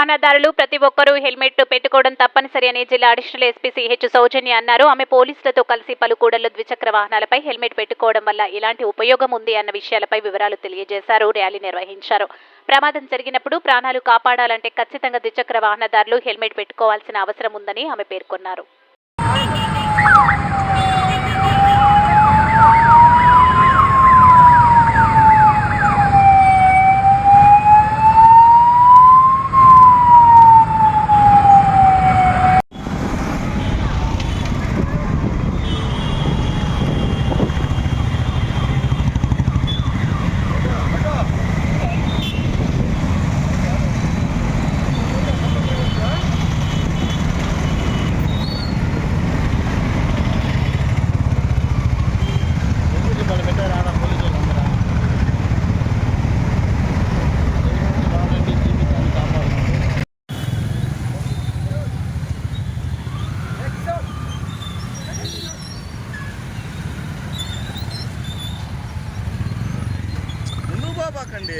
వాహనదారులు ప్రతి ఒక్కరూ హెల్మెట్ పెట్టుకోవడం తప్పనిసరి అని జిల్లా అడిషనల్ ఎస్పీ సిహెచ్ సౌజన్య అన్నారు. ఆమె పోలీసులతో కలిసి పలు కూడళ్ల ద్విచక్ర వాహనాలపై హెల్మెట్ పెట్టుకోవడం వల్ల ఎలాంటి ఉపయోగం ఉంది అన్న విషయాలపై వివరాలు తెలియజేశారు. ర్యాలీ నిర్వహించారు. ప్రమాదం జరిగినప్పుడు ప్రాణాలు కాపాడాలంటే ఖచ్చితంగా ద్విచక్ర వాహనదారులు హెల్మెట్ పెట్టుకోవాల్సిన అవసరం ఉందని ఆమె పేర్కొన్నారు. బాబాకండి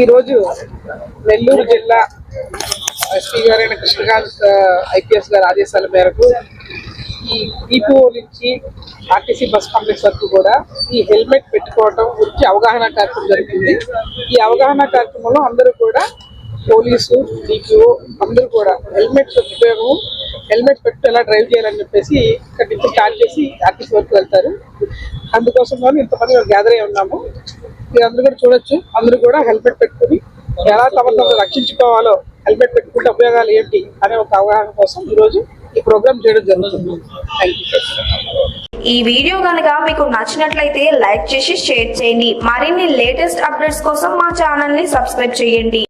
ఈరోజు నెల్లూరు జిల్లా ఎస్పీ గారైన కృష్ణకాంత్ ఐపీఎస్ గారి ఆదేశాల మేరకు ఈ డిపిఓ నుంచి ఆర్టీసీ బస్ కాంప్లెక్స్ వరకు కూడా ఈ హెల్మెట్ పెట్టుకోవడం గురించి అవగాహన కార్యక్రమం జరుగుతుంది. ఈ అవగాహన కార్యక్రమంలో అందరూ కూడా పోలీసు డిపిఓ అందరూ కూడా హెల్మెట్ ఉపయోగం, హెల్మెట్ పెట్టు ఎలా డ్రైవ్ చేయాలని చెప్పేసి ఇక్కడి నుంచి స్టార్ట్ చేసి ఆర్టీసీ వరకు వెళ్తారు. అందుకోసం ఇంతమంది గ్యాదర్ అయి ఉన్నాము. మీరు అందరూ కూడా చూడొచ్చు. అందరూ కూడా హెల్మెట్ పెట్టుకుని ఎలా తమను రక్షించుకోవాలో, హెల్మెట్ పెట్టుకుంటే ఉపయోగాలు ఏంటి అనే ఒక అవగాహన కోసం ఈరోజు ఈ ప్రోగ్రామ్ చేయడం జరుగుతుంది. ఈ వీడియో కనుక మీకు నచ్చినట్లయితే లైక్ చేసి షేర్ చేయండి. మరిన్ని లేటెస్ట్ అప్డేట్స్ కోసం మా ఛానల్ ని సబ్స్క్రైబ్ చేయండి.